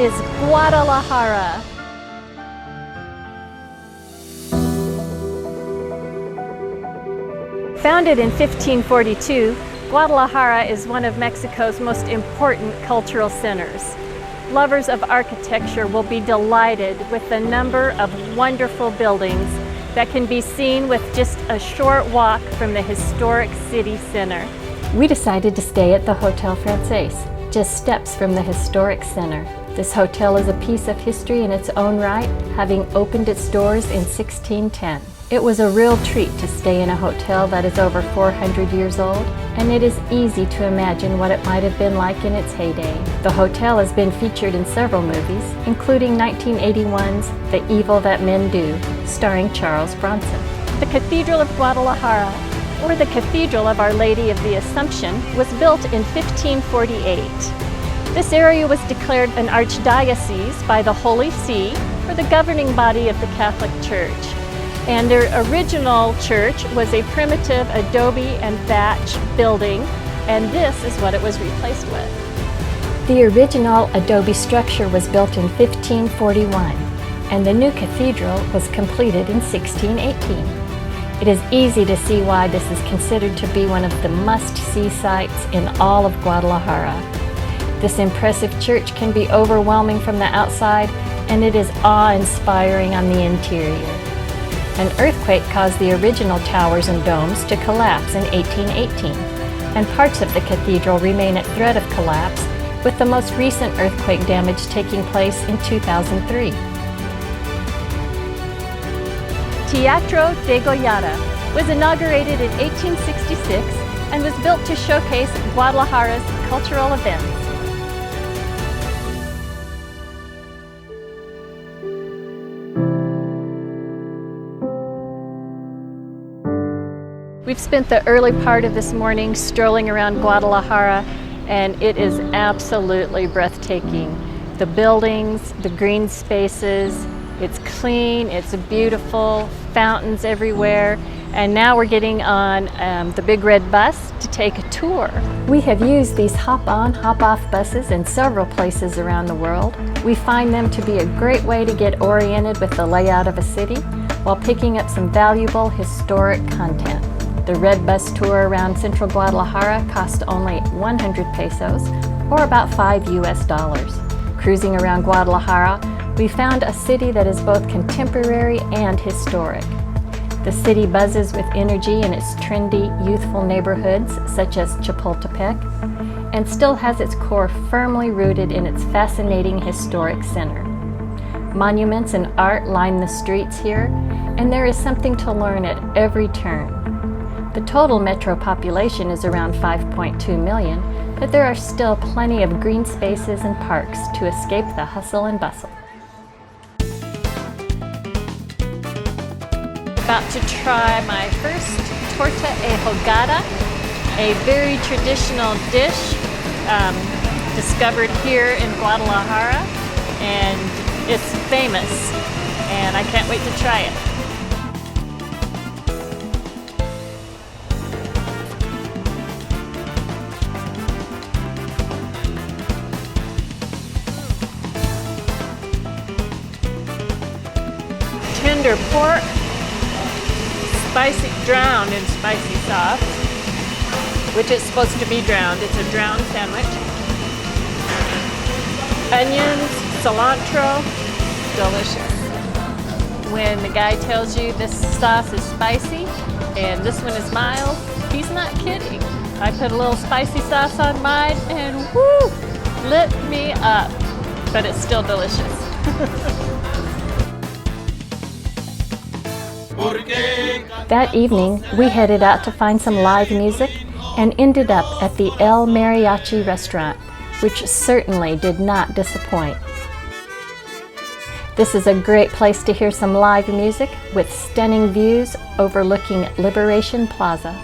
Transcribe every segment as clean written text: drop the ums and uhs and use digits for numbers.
is Guadalajara. Founded in 1542, Guadalajara is one of Mexico's most important cultural centers. Lovers of architecture will be delighted with the number of wonderful buildings that can be seen with just a short walk from the historic city center. We decided to stay at the Hotel Francaise, just steps from the historic center. This hotel is a piece of history in its own right, having opened its doors in 1610. It was a real treat to stay in a hotel that is over 400 years old, and it is easy to imagine what it might have been like in its heyday. The hotel has been featured in several movies, including 1981's The Evil That Men Do, starring Charles Bronson. The Cathedral of Guadalajara, or the Cathedral of Our Lady of the Assumption, was built in 1548. This area was declared an archdiocese by the Holy See, or the governing body of the Catholic Church. And their original church was a primitive adobe and thatch building, and this is what it was replaced with. The original adobe structure was built in 1541, and the new cathedral was completed in 1618. It is easy to see why this is considered to be one of the must-see sites in all of Guadalajara. This impressive church can be overwhelming from the outside, and it is awe-inspiring on the interior. An earthquake caused the original towers and domes to collapse in 1818, and parts of the cathedral remain at threat of collapse, with the most recent earthquake damage taking place in 2003. Teatro Degollado was inaugurated in 1866 and was built to showcase Guadalajara's cultural events. We've spent the early part of this morning strolling around Guadalajara, and it is absolutely breathtaking. The buildings, the green spaces, it's clean, it's beautiful, fountains everywhere, and now we're getting on the big red bus to take a tour. We have used these hop-on, hop-off buses in several places around the world. We find them to be a great way to get oriented with the layout of a city while picking up some valuable historic content. The red bus tour around central Guadalajara cost only 100 pesos, or about $5 US. Cruising around Guadalajara, we found a city that is both contemporary and historic. The city buzzes with energy in its trendy, youthful neighborhoods such as Chapultepec, and still has its core firmly rooted in its fascinating historic center. Monuments and art line the streets here, and there is something to learn at every turn. The total metro population is around 5.2 million, but there are still plenty of green spaces and parks to escape the hustle and bustle. About to try my first Torta Ahogada, a very traditional dish discovered here in Guadalajara, and it's famous, and I can't wait to try it. Tender pork, drowned in spicy sauce, which is supposed to be drowned. It's a drowned sandwich. Onions, cilantro, delicious. When the guy tells you this sauce is spicy and this one is mild, he's not kidding. I put a little spicy sauce on mine and whoo, lit me up, but it's still delicious. That evening, we headed out to find some live music and ended up at the Mariachi Restaurant, which certainly did not disappoint. This is a great place to hear some live music with stunning views overlooking Liberation Plaza.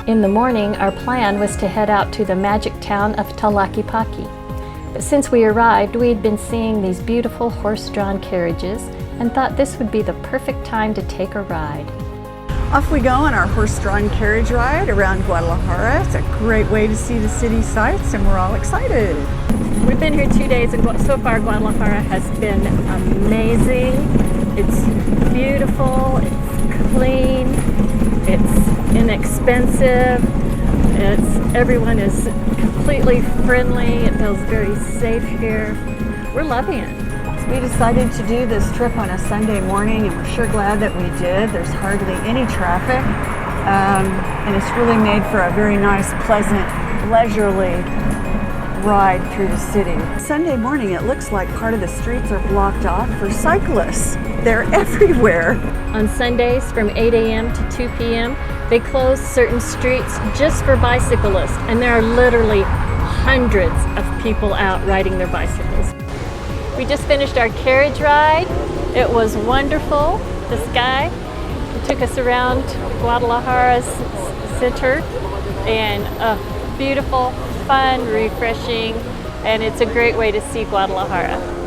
In the morning, our plan was to head out to the Magic Town of Tlaquepaque. But since we arrived, we had been seeing these beautiful horse-drawn carriages and thought this would be the perfect time to take a ride. Off we go on our horse-drawn carriage ride around Guadalajara. It's a great way to see the city sights, and we're all excited. We've been here 2 days, and so far Guadalajara has been amazing. It's beautiful, it's clean, it's inexpensive, everyone is completely friendly, it feels very safe here. We're loving it. We decided to do this trip on a Sunday morning, and we're sure glad that we did. There's hardly any traffic, and it's really made for a very nice, pleasant, leisurely ride through the city. Sunday morning, it looks like part of the streets are blocked off for cyclists. They're everywhere. On Sundays from 8 a.m. to 2 p.m., they close certain streets just for bicyclists, and there are literally hundreds of people out riding their bicycles. We just finished our carriage ride. It was wonderful. This guy took us around Guadalajara's center, and beautiful, fun, refreshing, and it's a great way to see Guadalajara.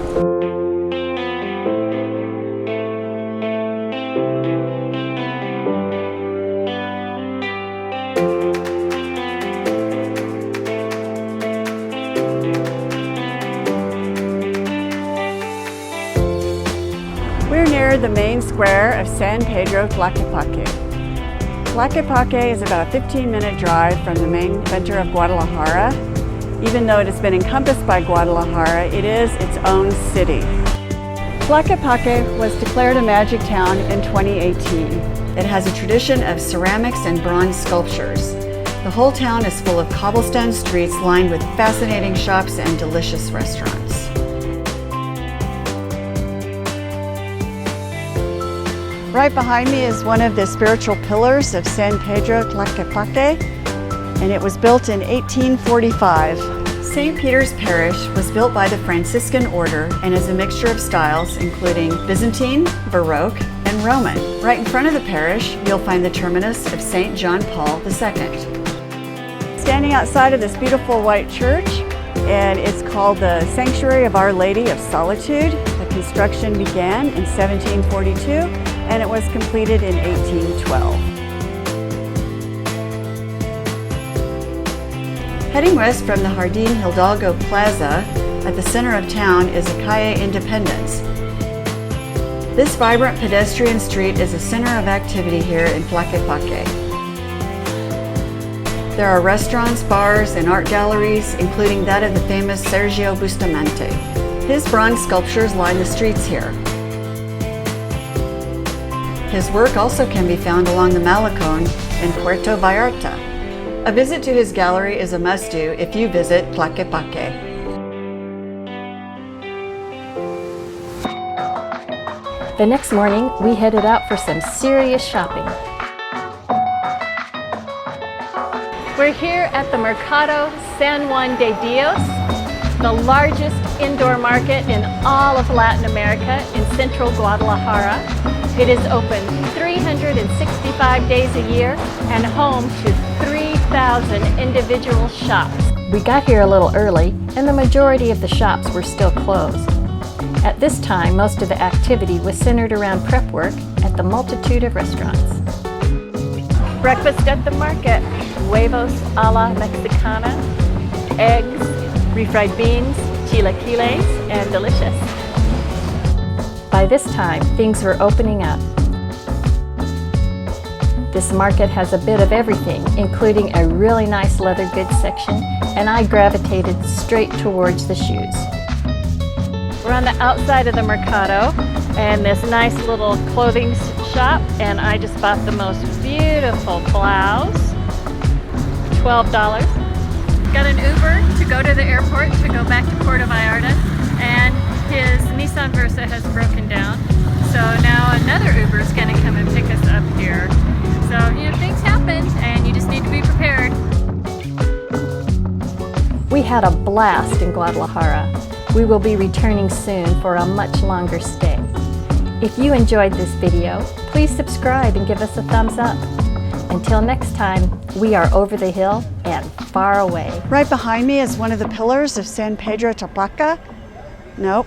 We're near the main square of San Pedro Tlaquepaque. Tlaquepaque is about a 15-minute drive from the main center of Guadalajara. Even though it has been encompassed by Guadalajara, it is its own city. Tlaquepaque was declared a Magic Town in 2018. It has a tradition of ceramics and bronze sculptures. The whole town is full of cobblestone streets lined with fascinating shops and delicious restaurants. Right behind me is one of the spiritual pillars of San Pedro Tlaquepaque, and it was built in 1845. St. Peter's Parish was built by the Franciscan order and is a mixture of styles including Byzantine, Baroque, and Roman. Right in front of the parish, you'll find the terminus of St. John Paul II. Standing outside of this beautiful white church, and it's called the Sanctuary of Our Lady of Solitude. The construction began in 1742, and it was completed in 1812. Heading west from the Jardín Hidalgo Plaza, at the center of town is a Calle Independence. This vibrant pedestrian street is a center of activity here in Tlaquepaque. There are restaurants, bars, and art galleries, including that of the famous Sergio Bustamante. His bronze sculptures line the streets here. His work also can be found along the Malecón in Puerto Vallarta. A visit to his gallery is a must-do if you visit Tlaquepaque. The next morning, we headed out for some serious shopping. We're here at the Mercado San Juan de Dios, the largest indoor market in all of Latin America in central Guadalajara. It is open 365 days a year and home to 3,000 individual shops. We got here a little early, and the majority of the shops were still closed. At this time, most of the activity was centered around prep work at the multitude of restaurants. Breakfast at the market: huevos a la mexicana, eggs, refried beans, chilaquiles, and delicious. By this time, things were opening up. This market has a bit of everything, including a really nice leather goods section, and I gravitated straight towards the shoes. We're on the outside of the Mercado, and this nice little clothing shop, and I just bought the most beautiful blouse, $12. Got an Uber to go to the airport to go back to Puerto Vallarta, and his Nissan Versa has broken down, so now another Uber is going to come and pick us up here. So, things happen, and you just need to be prepared. We had a blast in Guadalajara. We will be returning soon for a much longer stay. If you enjoyed this video, please subscribe and give us a thumbs up. Until next time, we are over the hill and far away. Right behind me is one of the pillars of San Pedro Tlaquepaque. Nope.